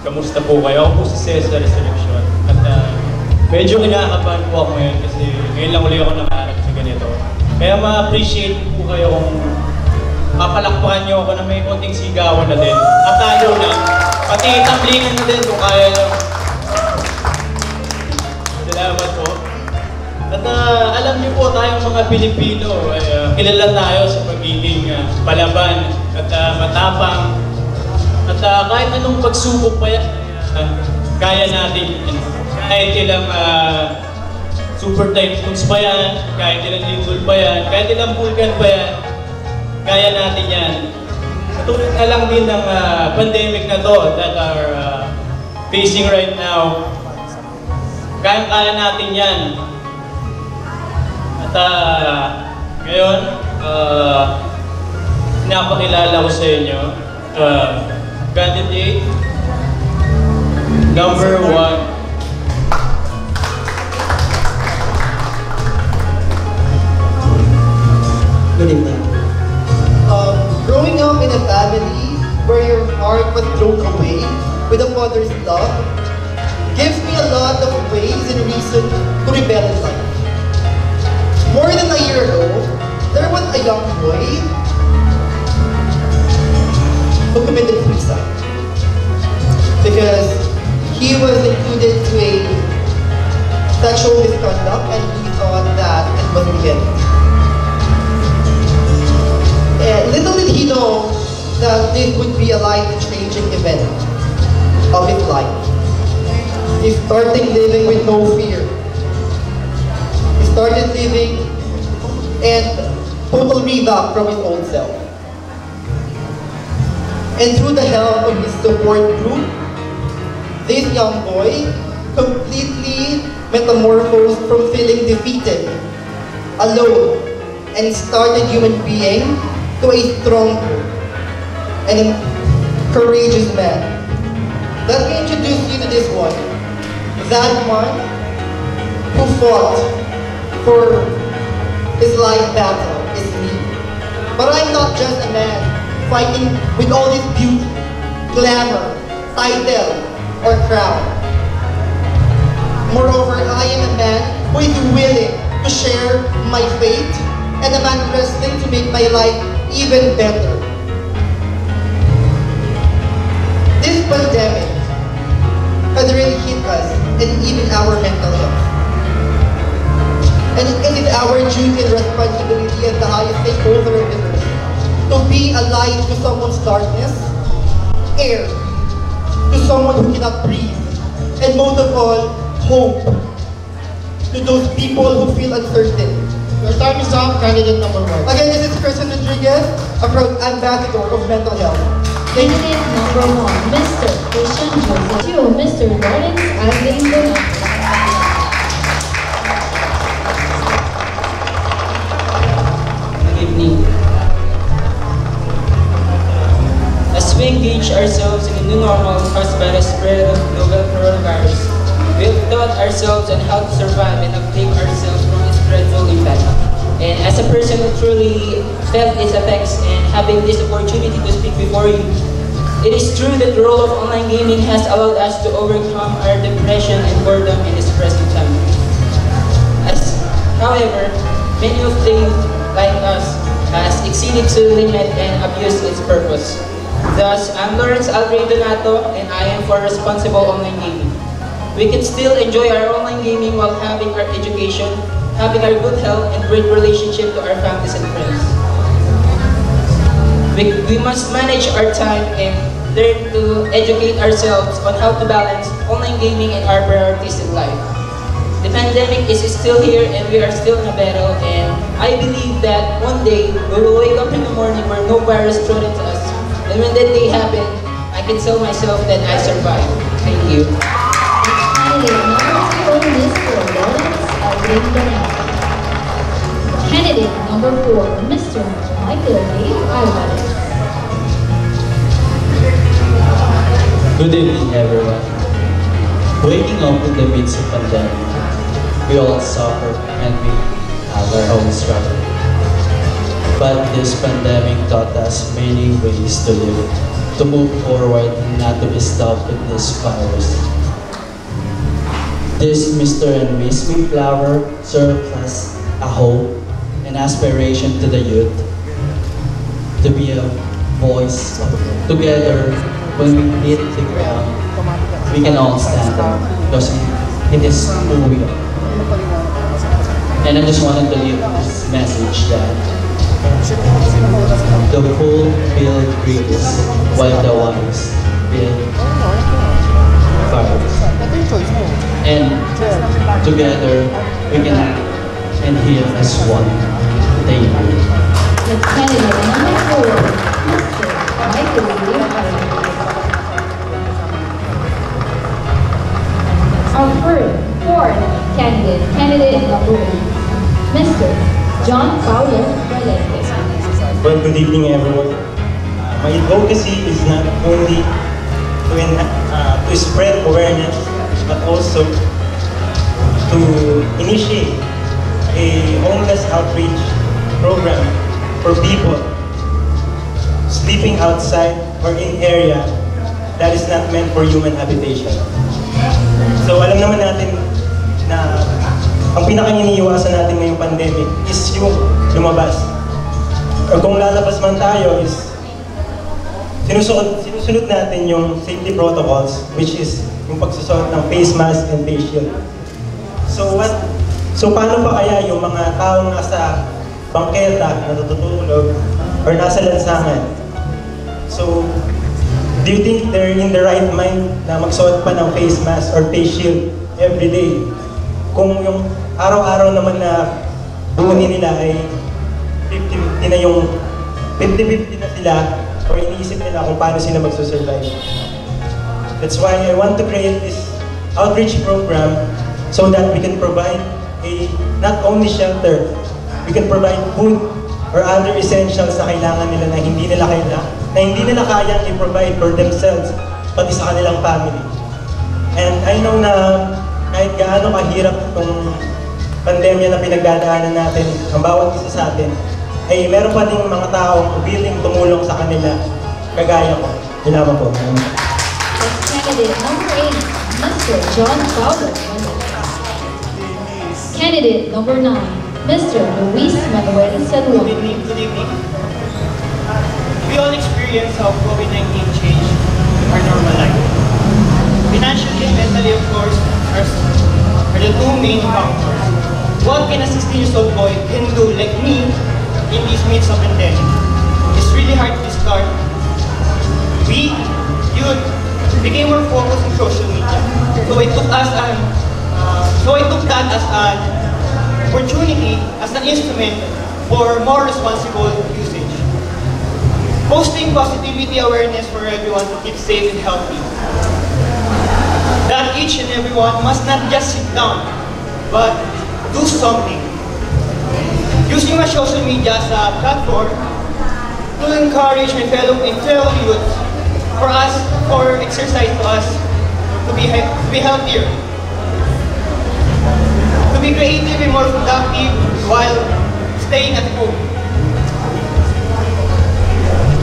Kamusta po kayo? Ako po si Cesar Selection. At medyo kinakabahan po ako ngayon kasi ngayon lang ulit ako nakaharap sa ganito. Kaya ma-appreciate po kayo kung papalakpakan nyo ako na may konting sigawan na din. At lalo na, pati tablingan na din kung kaya nyo. Salamat po. At alam niyo po tayong mga Pilipino, kilala tayo sa pagiging palaban at matapang. At kahit anong pagsubok pa yan, kaya natin. Kahit ilang super typhoons pa yan, kahit ilang lindol pa yan, kahit ilang vulkan pa yan, kaya natin yan. Katulad na lang din ng pandemic na to that are facing right now. Kaya natin yan. At ngayon, pinapakilala ko sa inyo, candidate number 1. Good evening. Growing up in a family where your heart was thrown away with a father's love gives me a lot of ways and reasons to rebel in life. More than a year ago, there was a young boy who committed suicide because he was included to a sexual misconduct and he thought that it was the end. Little did he know that this would be a life-changing event of his life. He started living with no fear. He started living and total revamp from his old self. And through the help of his support group, this young boy completely metamorphosed from feeling defeated, alone, and started human being to a stronger and courageous man. Let me introduce you to this one. That one who fought for his life battle is me. But I'm not just a man fighting with all this beauty, glamour, title, or crown. Moreover, I am a man who is willing to share my fate and a man wrestling to make my life even better. This pandemic has really hit us and even our mental health. And it is our duty and responsibility as the highest stakeholder of this earth to be a light to someone's darkness, air to someone who cannot breathe, and most of all, hope to those people who feel uncertain. Your time is up, candidate number 1. Again, this is Kristen Rodriguez, a proud ambassador of mental health. Candidate number 1, Mr. Christian Joseph. 2, Mr. Lawrence Alvin Donato. Good evening. As we engage ourselves in a new normal caused by the spread of novel coronavirus, we've taught ourselves on how to survive and uptake ourselves from its dreadful impact. And as a person who truly felt its effects and having this opportunity to speak before you, it is true that the role of online gaming has allowed us to overcome our depression and boredom in this present time. However, many of them, like us, has exceeded to limit and abused its purpose. Thus, I'm Lawrence Alvin Donato and I am for responsible online gaming. We can still enjoy our online gaming while having our education, having our good health, and great relationship to our families and friends. We must manage our time and learn to educate ourselves on how to balance online gaming and our priorities in life. The pandemic is still here and we are still in a battle, and I believe that one day we will wake up in the morning where no virus threatens us. And when that day happens, I can tell myself that I survived. Thank you. Candidate number 2, Mr. Lawrence Alvin Donato. Candidate number 4, Mr. Michael Dave Alvarez. Good evening, everyone. Waking up in the midst of pandemic, we all suffer and we have our own struggle. But this pandemic taught us many ways to live. to move forward and not to be stopped with this virus. This Mr. and Miss Mayflower serves as a hope and aspiration to the youth to be a voice together. When we hit the ground, we can all stand up because it is who we are. And I just wanted to leave this message that the fool build bridges while the wise build fires. And together we can act and heal as one. Thank you. The candidate number 4, Mr. Michael Lee. Our fourth candidate number 8, Mr. John Paulo Valente. Well, good evening, everyone. My advocacy is not only to spread awareness, but also to initiate a homeless outreach program for people sleeping outside or in area that is not meant for human habitation. So alam naman natin na ang pinaka-iniiwasan natin ngayong pandemic is yung lumabas. Or kung lalabas man tayo is sinusunod natin yung safety protocols, which is yung pagsusuot ng face mask and face shield. So paano pa kaya yung mga taong nasa bangketa, natutulog, or nasa lansangan? So, do you think they're in the right mind na magsuot pa ng face mask or face shield every day? Kung yung araw-araw naman na buhay nila ay 50-50 na yung 50-50 na sila or iniisip nila kung paano sila magsusurvive. That's why I want to create this outreach program so that we can provide not only shelter, we can provide food or other essentials na kailangan nila na hindi nila kayang i-provide for themselves pati sa kanilang family. And I know na kahit gaano kahirap itong pandemya na pinagdadaanan natin, ang bawat isa sa atin, ay meron pa ding mga taong willing tumulong sa kanila, kagaya ko. Salamat po. Candidate number 8, Mr. John Paulo. Candidate number 9, Mr. Luis Manuel Salud. Good evening. We all experience how COVID-19 changed our normal life. Financially and mentally, of course, are the two main factors. What can a 16-year-old boy can do like me in these midst of pandemic? It's really hard to start. We, youth, became more focused on social media. So I took that as an opportunity, as an instrument for more responsible usage. Posting positivity awareness for everyone to keep safe and healthy. That each and everyone must not just sit down, but do something. Using my social media as a platform to encourage my fellow youth, for exercise to us, to be healthier, to be creative and more productive while staying at home.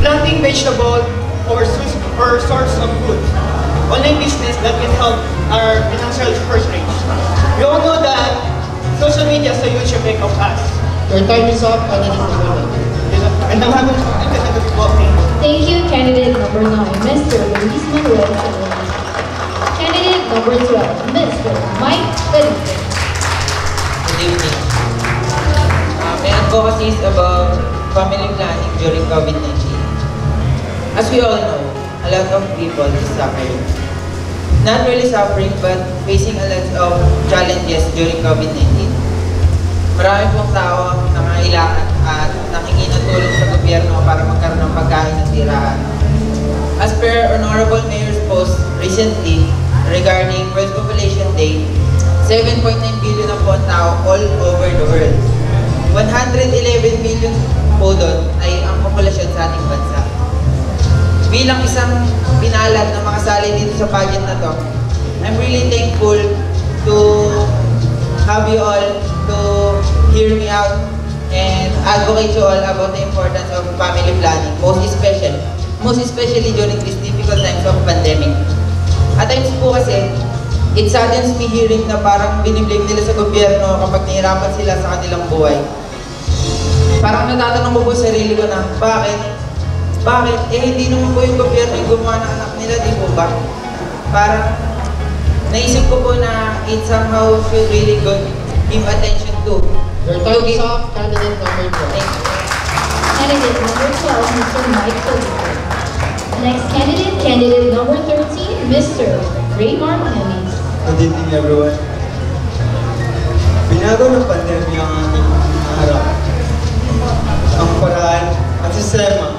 Planting vegetable or source of food. Online business that can help our financial first range. We all know that social media is a huge effect of us. Your time is up, and And I'm having Thank you, candidate number 9, Mr. Luis Manuel Salud. Candidate number 12, Mr. Mike Felipe. Good evening. My advocacy is about family planning during COVID-19. As we all know, a lot of people is suffering. Not really suffering, but facing a lot of challenges during COVID-19. Marami pong tao ang nangailangan at nakingi ng tulong sa gobyerno para magkaroon ng pagkain at tirahan. As per Honorable Mayor's post recently regarding World Population Day, 7.9 billion na po ang tao all over the world. 111 million po doon ay ang populasyon sa ating bansa. Bilang isang pinalad na makasali dito sa pageant na to, I'm really thankful to have you all to hear me out and advocate you all about the importance of family planning, most especially most especially during these difficult times of pandemic. At times po kasi, it saddens me hearing na parang biniblame nila sa gobyerno kapag nahihirapan sila sa kanilang buhay. Parang natatanong ko po sa sarili ko na, bakit? Bakit? Eh hindi naman po yung gobyerno yung gumawa ng anak nila, di po ba? Parang naisip ko po na it somehow should really give attention to. Your time is up, candidate number 12. Thank you. Candidate number 12, Mr. Mike Felipe. Next candidate, candidate number 13, Mr. Raymar Nelis. Good evening, everyone. Binago ng pandemya ang ating harap. Ang paraan at sistema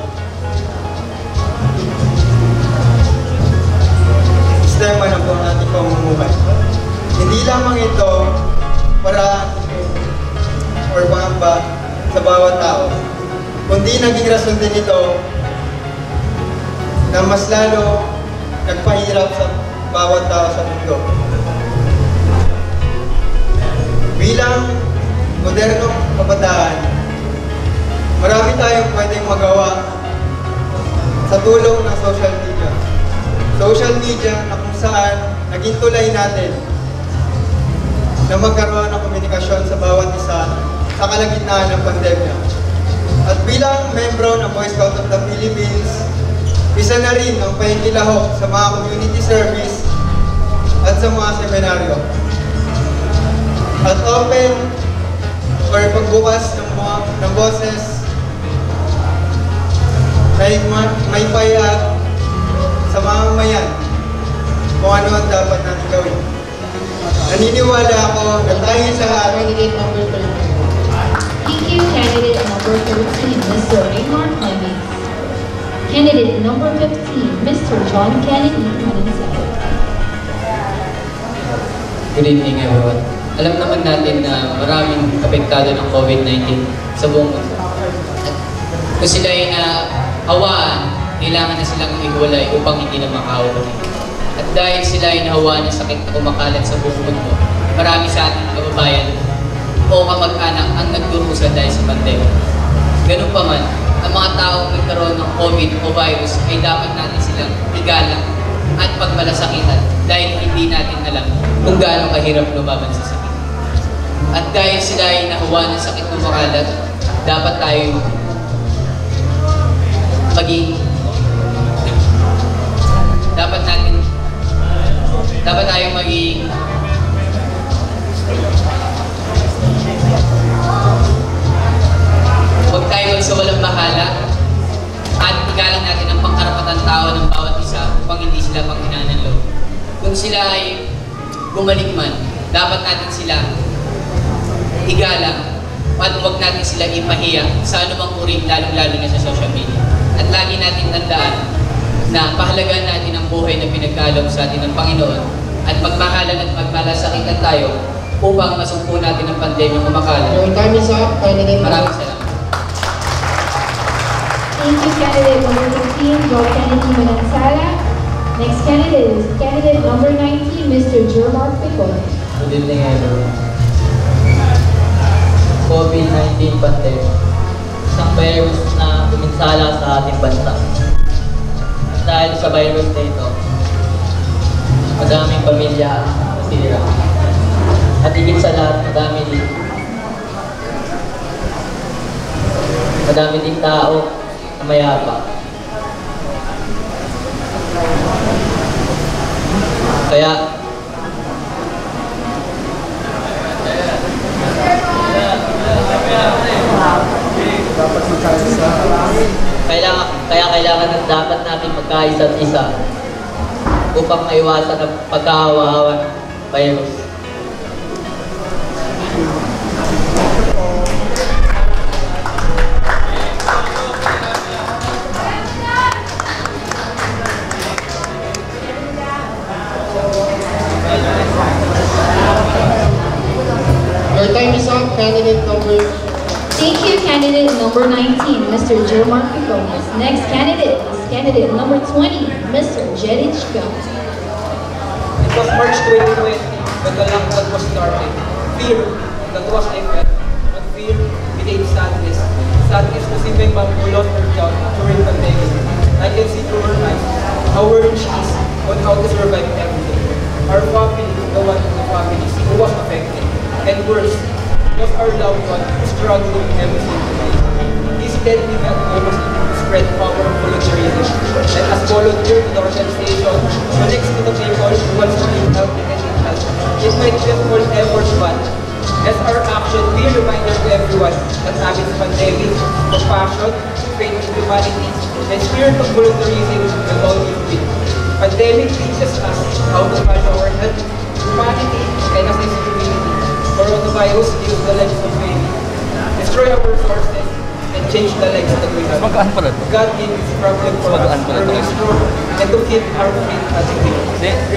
na po ang ating pamumuhay. Hindi lamang ito para or pangamba sa bawat tao, kundi naging rason din ito na mas lalo nagpahirap sa bawat tao sa mundo. Bilang modernong kabataan, marami tayong pwedeng magawa sa tulong ng social media. Social media na kung saan naging tulay natin na magkaroon ng komunikasyon sa bawat isa sa kalagitnaan ng pandemya. At bilang membro ng Boy Scout of the Philippines, isa na rin ang paikilahok sa mga community service at sa mga seminaryo. At open or pagbukas ng boses may payag sa mamamayan kung ano ang dapat natin gawin. Naniniwala ako na tayong lahat. Candidate number 13. Thank you, candidate number 13, Mr. Raymar Nelis. Candidate number 15, Mr. John Kennedy Mananzal. Good evening, everyone. Alam naman natin na maraming apektado ng COVID-19 sa buong mundo. Kung sila ay nahawaan, kailangan na silang ihiwalay upang hindi na makahawak. At dahil sila ay nahawaan ng sakit na kumakalat sa buong mundo, marami sa ating kababayan o kamag-anak ang nagdurusa dahil sa pandemya. Ganun pa man, ang mga taong nagkaroon ng COVID o virus ay dapat natin silang igalang at pagmalasakitan dahil hindi natin alam kung gaano kahirap lumaban sa sakit. At dahil sila ay nahawa ng sakit na makalat, dapat tayo maging huwag tayo magsawalang bahala at igalang natin ang pangkarapatan tao ng bawat isa upang hindi sila panghinaan ng loob. Kung sila ay gumaling man, dapat natin sila igalang at huwag natin sila ipahiya sa anumang uri, lalong-lalo na sa social media. At lagi natin tandaan na pahalagaan natin ang buhay na pinagkaloob sa atin ng Panginoon at magmahalan at magmalasakitan tayo upang masumpo natin ang pandemya kumakalat. Your time is up, candidate number. Maraming salamat. Thank you, candidate number 15, John Kennedy Mananzala. Next candidate is candidate number 19, Mr. Jermar Picon. Good evening, everyone. COVID-19 pandemic. Isang virus na tuminsala sa ating bansa. At dahil sa virus na ito, madaming pamilya ang nasira. At higit sa lahat, madami ding tao na mayabang. Kaya kailangan at dapat natin magkaisa't isa upang maiwasan ang pagkahawa-hawa ng virus. Your time is up, candidate number. Thank you, candidate number 19, Mr. Jermar Picon. Next candidate is candidate number 20, Mr. Jedich Gam. It was March 2020 when the lockdown was started. Fear that was I felt, but fear became sadness. Sadness to see my mom who lost her job during the pandemic. I can see through her eyes how worried she is on how to survive every day. Our family, the one of the families who was affected, and worse, was our loved one struggling every single day. This deadly health almost spread power of volunteerism. Let us volunteer to the organization connects to the people who wants to live healthy and in health. It might be a small effort, but as our action, be a reminder to everyone that amidst pandemic, compassion, faith in humanity, and spirit of volunteerism will always win. Pandemic teaches us how to value our health, humanity, and as a community. Coronavirus gives the lives of many, destroy our resources, and change the lives that we have. God gave this problem for us to remain strong and to keep our faith positive.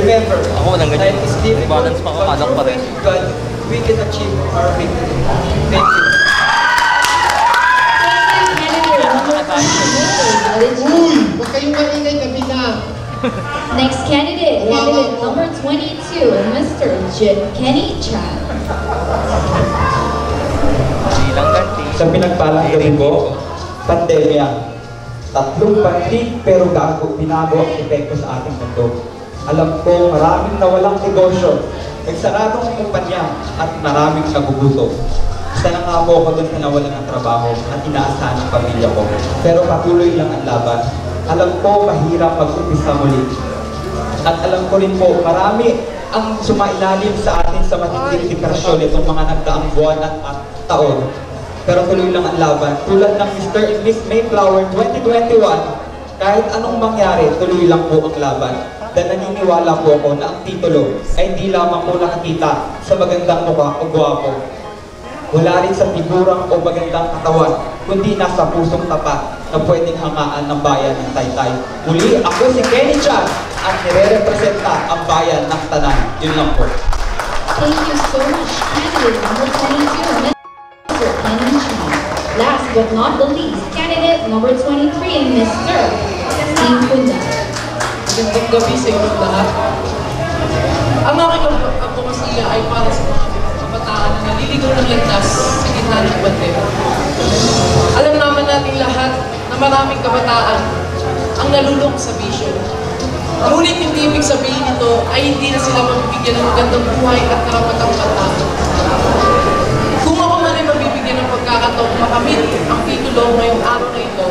Remember, life is difficult, but through faith in God, we can achieve our victory. Thank you. Uy! Huwag kayong maingay, gabi na. Next candidate, candidate number 22, Mr. Kenny Chan. Sa pinagpalang gabi ko, pandemya. Tatlong pantig pero binago ang epekto sa ating mundo. Alam ko maraming nawalang negosyo, nagsaradong kumpanya at maraming nagugutom. Isa na nga po ako doon sa nawalan ng trabaho at inaasahan ng pamilya ko. Pero patuloy lang ang laban. Alam ko mahirap mag-umpisa muli. At alam ko rin po marami ang sumailalim sa atin sa matinding depresyon itong mga nagdaang buwan at taon. Pero tuloy lang ang laban. Tulad ng Mr. and Miss Mayflower 2021, kahit anong mangyari, tuloy lang po ang laban. Dahil naniniwala po ako na ang titulo ay hindi lamang po nakikita sa magandang mukha o gwapo. Wala rin sa figurang o magandang katawan, kundi nasa pusong tapat na pwedeng hangaan ng bayan ng Taytay. Muli, ako si Kenny Chan at nire-representa ang bayan ng Tanan. Yun lang po. Thank you so much, candidate number 22, Mr. Kenny Chan. Last but not the least, candidate number 23, Mr. Steve Kunda. Magandang gabi sa inyong lahat. Ang aking advokasya ay para sa mga kabataan na naliligaw ng landas sa gitna ng pandemya. Alam naman natin lahat na maraming kabataan ang nalulong sa bisyo. Ngunit hindi ibig sabihin nito ay hindi na sila mabibigyan ng magandang buhay at karapatang bataan. Kung ako man ay mabibigyan ng pagkakataong makamit ang titulo ngayong araw na ito,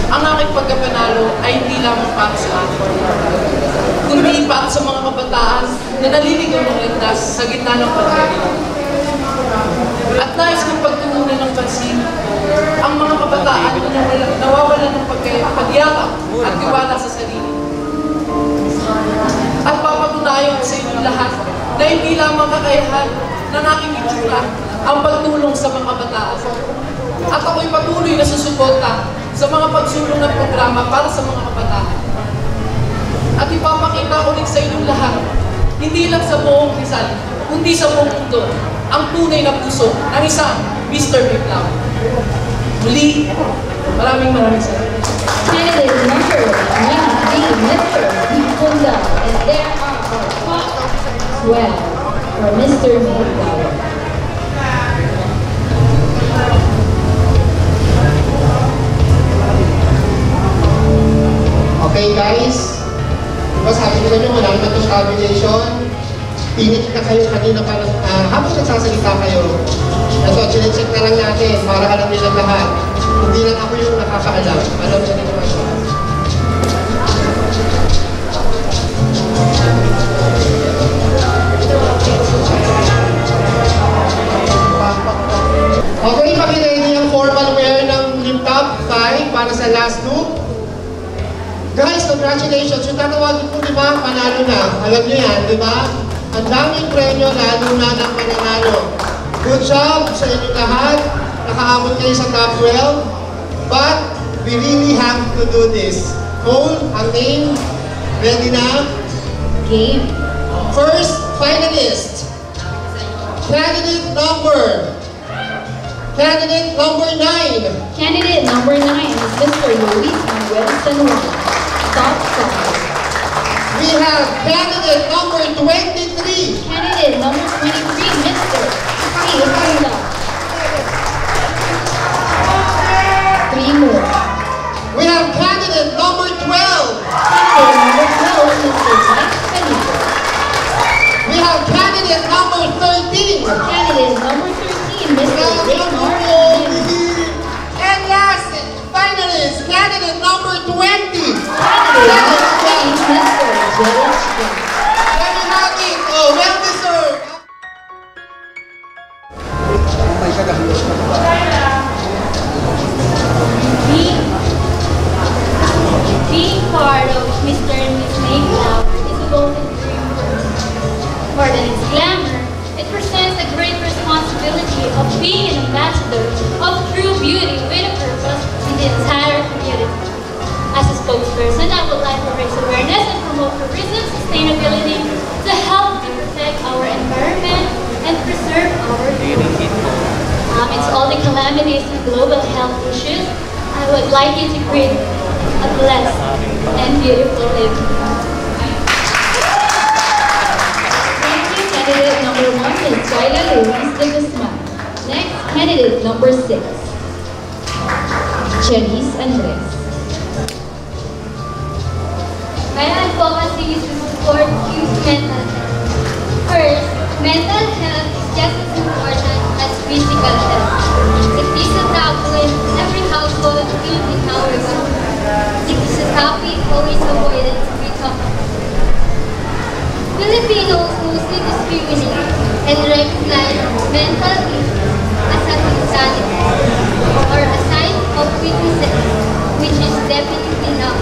ang aking pagkapanalo ay hindi lamang para sa akin, kundi para sa mga kabataan na naliligaw ng landas sa gitna ng pandemya. At nais kong pagtuunan ng pansin ang mga kabataan na nawawalan ng pagyakap at tiwala sa sarili. At papatunayan sa inyo lahat na hindi lamang kakayahan ng aking itsura ang pagtulong sa mga kabataan. At ako'y patuloy na susuporta sa mga pagsulong ng programa para sa mga kabataan. At ipapakita ulit sa inyong lahat, hindi lang sa buong Rizal, kundi sa buong mundo, ang tunay na puso ng isang Mr. Mayflower. Muli, maraming salamat. Candidate number 23, Mr. Steve Kunda. And there are our top 12 for Mr. Mayflower. Okay guys, diba sabi ko na nyo, wala naman itong tabulation. Pinit na kayo kanina para habang nagsasalita kayo. Ito, chinecheck na lang natin para alam nila lahat. Hindi lang ako yung nakakaalam. Alam nyo naman siya. Okay, pakiready ang formal wear ng yung top 5 para sa last loop. Guys, congratulations! Yung tatawagin po, di ba, panalo na. Alam nyo yan, di ba? Ang daming premyo, lalo na ng mananalo. Good job sa inyo lahat. Nakaabot kayo sa top 12. But, we really have to do this. Cole, ang name, ready na? Game. First finalist. Candidate number 9. Candidate number 9 is Mr. Luis Manuel Sanuel. Top 5. We have candidate number 23. Candidate number 23, Mr. Steve Kunda. 3 more. We have candidate number 12. Candidate number 12, Mr. Mike Benito. We have candidate number 13. Candidate number 13, Mr. Raymond. And last, finalist, candidate number 20. Candidate number 20, Mr. George. Let me have it. Oh, well deserved. Being part of Mr. and Miss Mayflower is a golden dream for me. More than its glamour, it presents a great responsibility of being an ambassador of true beauty with a purpose in the entire community. As a spokesperson, I would like to raise awareness and promote tourism sustainability to help to protect our environment and preserve our youth. Amidst all the calamities and global health issues, I would like you to create a blessed and beautiful living. Thank you, candidate number 1, Ms. Jaila Luis de Guzman. Next, candidate number 6, Cherise Andres. My advocacy is to support youth mental health. First, mental health is just as important as physical health. If this is taboo in every household, including ours, if this is happy, always avoid it to be talked about. Filipinos mostly discriminate and recognize mental illness as an insanity or a sign of weakness, which is definitely not.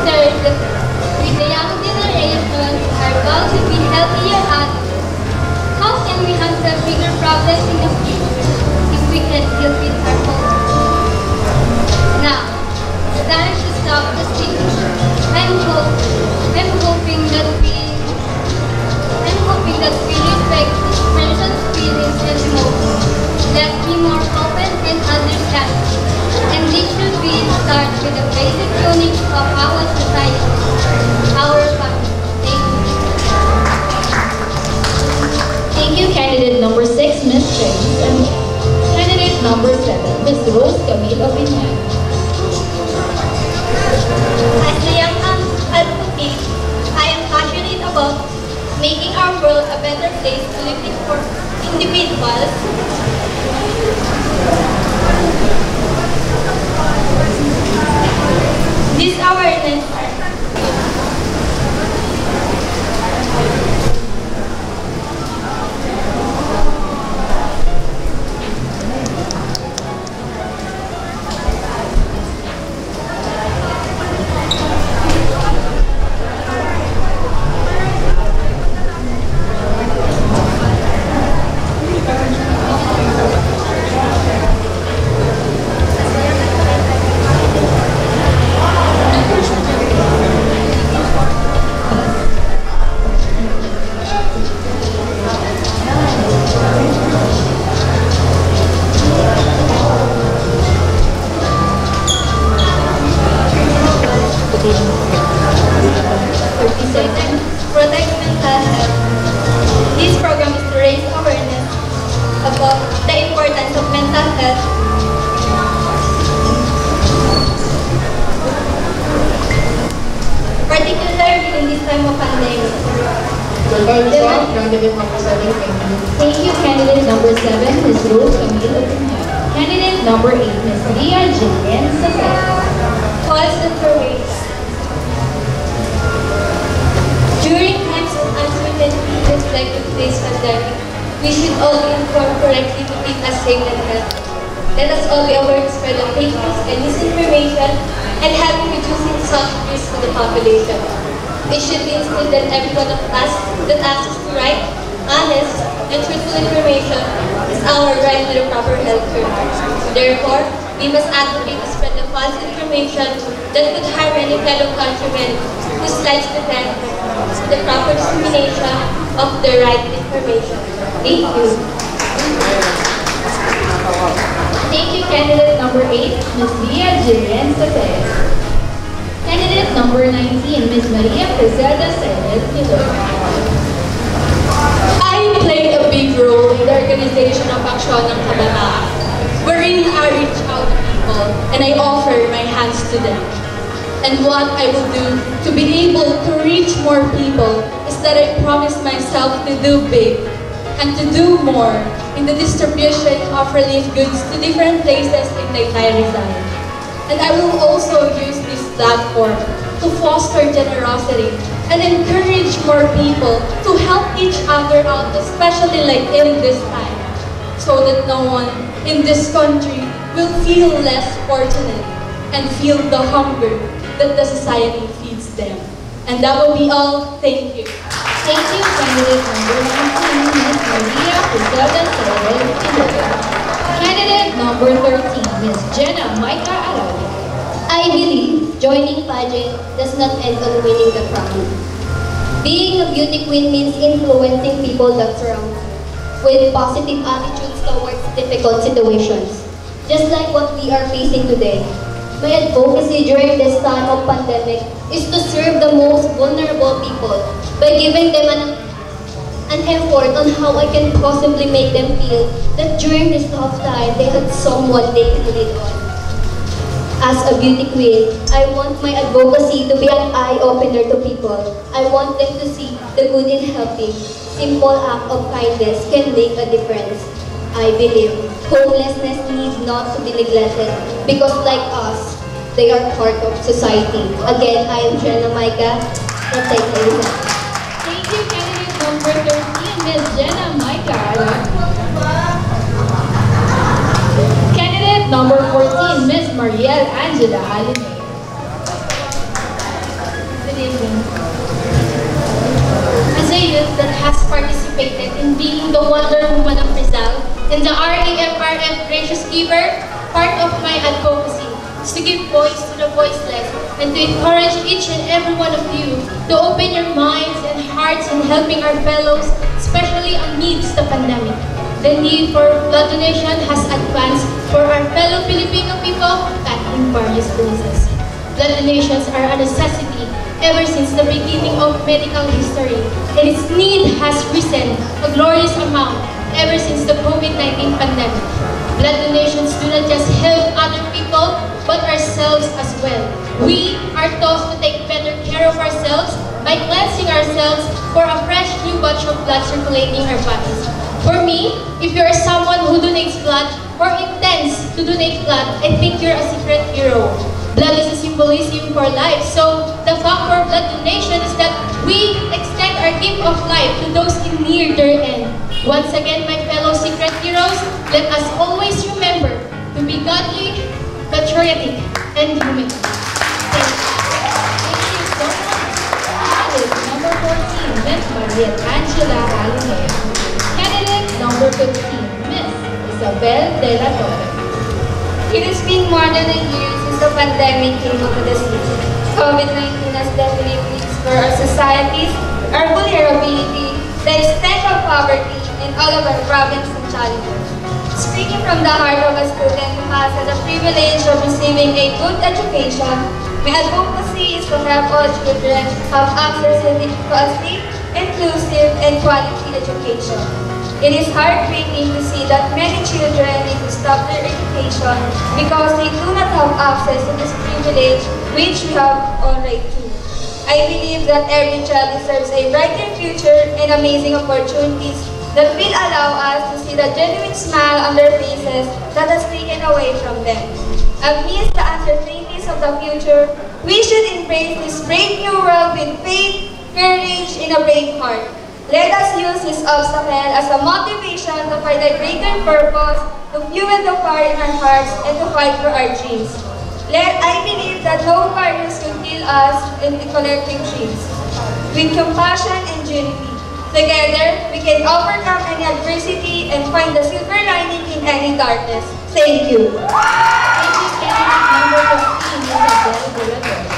Third, with the young generation who are bound to be healthier adults, how can we handle bigger problems in the future if we can deal with our own? Now, it's time to stop the stigma. I'm hoping that we respect each person's feelings and emotions. Let's be more open and understanding. And this should be start with the basic units of our society, our family. Thank you. Thank you, candidate number 6, Ms. Cherise, and candidate number 7, Ms. Rose Camille Opinion. As a young advocate, I am passionate about making our world a better place to live in for individuals. This awareness protect mental health. This program is to raise awareness about the importance of mental health. Particularly in this time of pandemic. Your time is up, candidate number 7. Thank you, candidate number 7, Ms. Rose Camille Opinion. Candidate number 8, Ms. Ria Jillian Sasay. False information. During times of uncertainty, just like today's pandemic, we should all be informed correctly to keep us safe and healthy. Let us all be aware to spread of fake news and misinformation and help in reducing such risk to the population. It should be instilled that every one of us that access to right, honest, and truthful information is our right to the proper health care. Therefore, we must advocate to spread the false information that could harm any fellow countrymen whose lives depend on the proper dissemination of the right information. Thank you. Thank you, candidate number 8, Ms. Ria Jillian Sasay. Candidate number 19, Ms. Maria Criselda Sayed Milo. I play a big role in the organization of Aksyon ng Kabataan, wherein I reach out to people people, and I offer my hands to them. And what I will do to be able to reach more people is that I promise myself to do big and to do more in the distribution of relief goods to different places in the entire Rizal. And I will also use this platform to foster generosity and encourage more people to help each other out, especially like in this time, so that no one in this country will feel less fortunate and feel the hunger that the society feeds them. And that will be all. Thank you. Thank you, candidate number 19, Ms. Maria Criselda Cervel. Candidate number 13, Ms. Jenna Maika Arawi. I believe joining pageant does not end on winning the crown. Being a beauty queen means influencing people that surround you with positive attitudes towards difficult situations, just like what we are facing today. My advocacy during this time of pandemic is to serve the most vulnerable people by giving them an effort on how I can possibly make them feel that during this tough time they had someone they can lean on. As a beauty queen, I want my advocacy to be an eye-opener to people. I want them to see the good in helping. Simple act of kindness can make a difference. I believe homelessness needs not to be neglected because like us, they are part of society. Again, I am Jenna Maika. Thank you, candidate number 13, Ms. Jenna Maika. Candidate number 14, Ms. Mariel Angela Aline. Good evening. As a youth that has participated in being the Wonder Woman of Rizal and the RAFRF Gracious Giver, part of my advocacy is to give voice to the voiceless and to encourage each and every one of you to open your minds and hearts in helping our fellows, especially amidst the pandemic. The need for blood donation has advanced for our fellow Filipino people battling various illnesses. Blood donations are a necessity ever since the beginning of medical history, and its need has risen a glorious amount ever since the COVID-19 pandemic. Blood donations do not just help other people, but ourselves as well. We are taught to take better care of ourselves by cleansing ourselves for a fresh new batch of blood circulating our bodies. For me, if you are someone who donates blood or intends to donate blood, I think you're a secret hero. Blood is a symbolism for life, so the factor of blood donation is that we extend our gift of life to those in near their end. Once again, my fellow secret heroes, let us always remember to be godly, patriotic, and human. Thank you so much. Candidate number 14, Ms. Mariel Angela Aline. Candidate number 15, Ms. Isabel De La Torre. It has been more than a year since the pandemic came into the city. COVID-19 has definitely exposed our societies, our vulnerability, the extent of poverty, and all of our problems and challenges. Speaking from the heart of a student who has had the privilege of receiving a good education, my advocacy is to help all children have access to a safe, inclusive, and quality education. It is heartbreaking to see that many children need to stop their education because they do not have access to this privilege which we have already too. I believe that every child deserves a brighter future and amazing opportunities that will allow us to see the genuine smile on their faces that has taken away from them. Amidst the uncertainties of the future, we should embrace this brave new world with faith, courage, and a brave heart. Let us use this obstacle as a motivation to find a greater purpose, to fuel the fire in our hearts, and to fight for our dreams. I believe that no barriers will kill us in collecting dreams. With compassion and unity, together we can overcome any adversity and find the silver lining in any darkness. Thank you. Thank you, candidate number 15, Isabel De La Torre.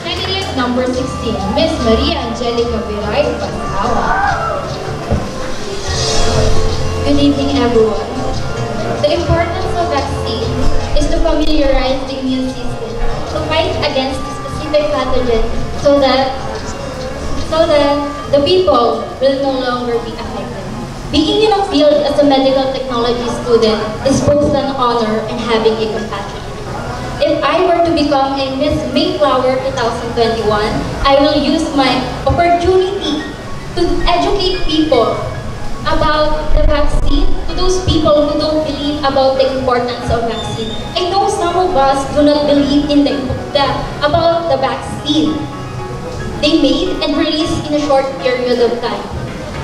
Candidate number 16, Ms. Maria Angelica Viray Pasawa. Good evening, everyone. The importance of vaccine is to familiarize the immune system to fight against the specific pathogen so that the people will no longer be affected. Being in a field as a medical technology student is both an honor and having a compassion. If I were to become a Miss Mayflower 2021, I will use my opportunity to educate people about the vaccine, to those people who don't believe about the importance of vaccine. I know some of us do not believe in about the vaccine they made and released in a short period of time.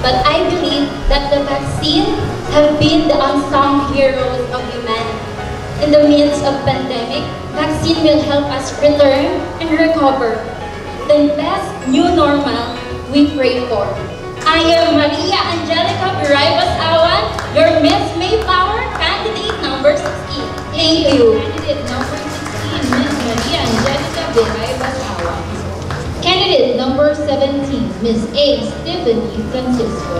But I believe that the vaccine have been the unsung heroes of humanity. In the midst of pandemic, vaccine will help us return and recover the best new normal we pray for. I am Maria Angelica Biraibas Awan, your Miss Mayflower candidate number 16. Thank you. Candidate number 16, Miss Maria Angelica Biraibas Awan. Candidate number 17, Miss A. Stephanie Francisco.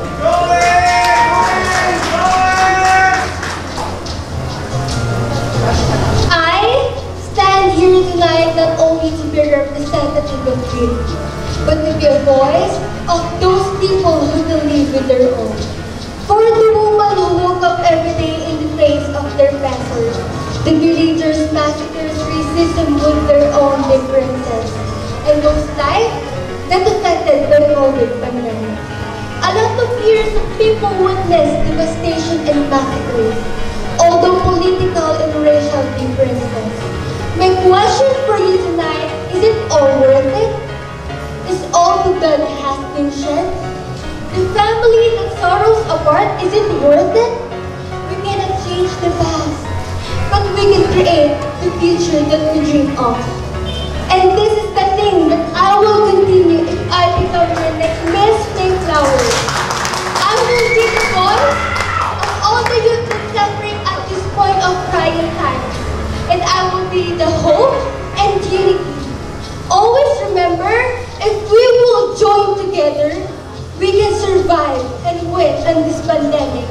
I stand here tonight not only to be a representative of dreams, but to be a voice of those people who believe with their own. For the woman who woke up every day in the face of their pastors, the villagers, massacres, racism with their own differences, and those lives that affected by the COVID pandemic. A lot of years of people witnessed devastation and massacres, although political and racial differences. My question for you tonight, is it all worth it? Is all the blood has been shed? The family that sorrows apart, is it worth it? We cannot change the past, but we can create the future that we dream of. And this is the thing that I will continue if I become the next Miss Mayflower. I will be the voice of all the youth that's suffering at this point of trying times. And I will be the hope and unity. Always remember, if we will join together, we can survive and win on this pandemic.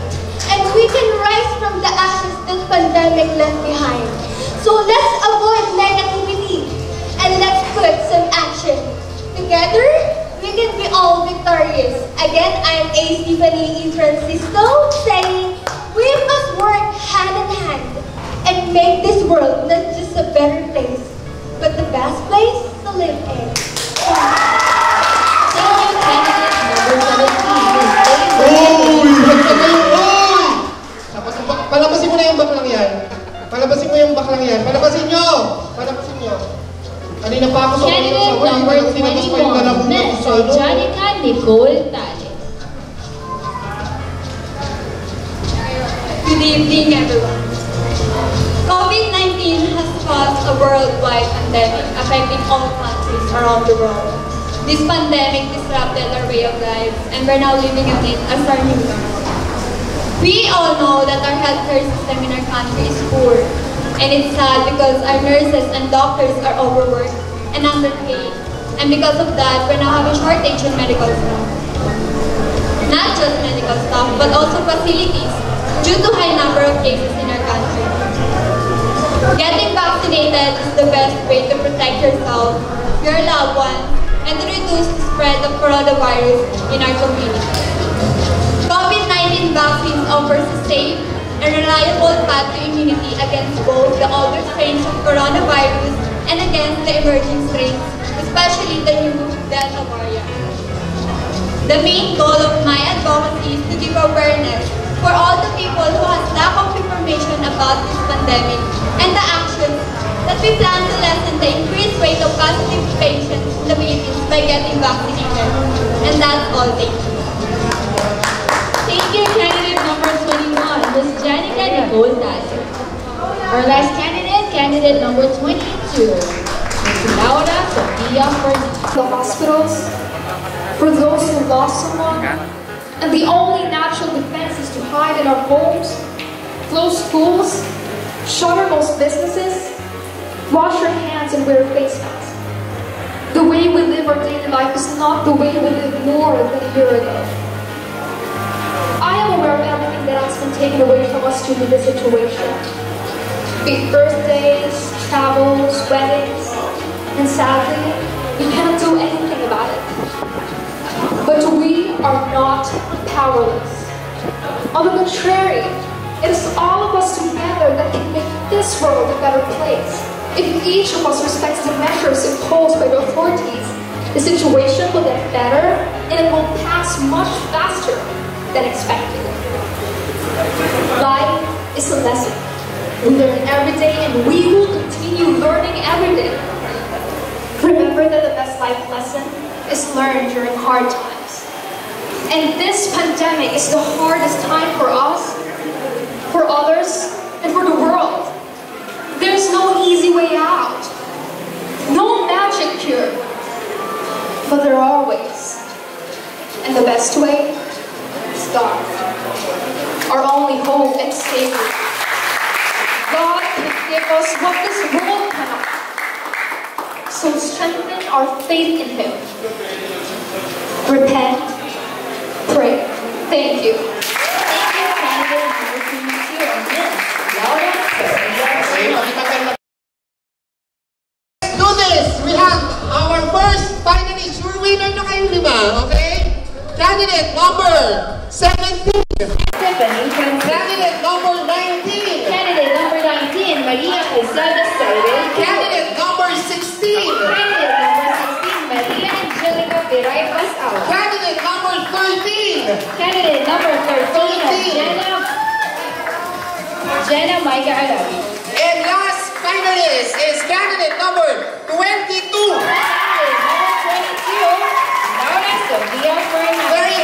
And we can rise from the ashes that pandemic left behind. So let's avoid negativity and let's put some action. Together, we can be all victorious. Again, I'm A. Stephanie Francisco saying, we must work hand in hand and make this world not just a better place, but the best place to live in. Thank you, candidate number 17, Palabasin mo na yung baklang yan. Palabasin mo yung baklang yan. Palabasin nyo! Palabasin nyo. Kanina pa ako sa Candidate number 21, Miss Janica Nicole Tale. Good evening, everyone. COVID-19 has caused a worldwide pandemic affecting all countries around the world. This pandemic disrupted our way of life, and we're now living in it as our new normal. We all know that our healthcare system in our country is poor, and it's sad because our nurses and doctors are overworked and underpaid, and because of that, we're now having shortage in medical staff. Not just medical staff, but also facilities due to high number of cases in our country. Getting vaccinated is the best way to protect yourself, your loved ones, and to reduce the spread of coronavirus in our community. COVID-19 vaccines offers a safe and reliable path to immunity against both the older strains of coronavirus and against the emerging strains, especially the new Delta variant. The main goal of my advocacy is to give awareness for all the people who has lack of information about this pandemic and the actions that we plan to lessen the increased rate of positive patients in the Philippines by getting vaccinated. And that's all. Thank you. Thank you, candidate number 21, Miss Janica Nicole Tale. Our last candidate, candidate number 22, Miss Laura Sofia Fernandez. The hospitals, for those who lost someone, and the only natural defense is to hide in our homes, close schools, shutter most businesses, wash your hands and wear face masks. The way we live our daily life is not the way we lived more than a year ago. I am aware of everything that has been taken away from us due to this situation. Be it birthdays, travels, weddings, and sadly, we cannot do anything about it. But we are not powerless. On the contrary, it is all of us together that can make this world a better place. If each of us respects the measures imposed by the authorities, the situation will get better and it will pass much faster than expected. Life is a lesson. We learn every day and we will continue learning every day. Remember that the best life lesson is learned during hard times. And this pandemic is the hardest time for us, for others, and for the world. There's no easy way out. No magic cure. But there are ways. And the best way is God. Our only hope and Savior. God can give us what this world cannot. So strengthen our faith in Him. Repent. Pray. Thank you. Let's do this! We have our first finalist. Sure winner na kayo lima, okay? Candidate number 17. Candidate number 19. Candidate number 19, Maria Quesada Saire. Candidate number 16. Candidate number 16, Maria Angelica Piray Pasao. Candidate number 13. Candidate number 13, Jenna Micah Arabi. And last finalist is candidate number 22. Candidate number 22, Laura Sofia Fernandez. Very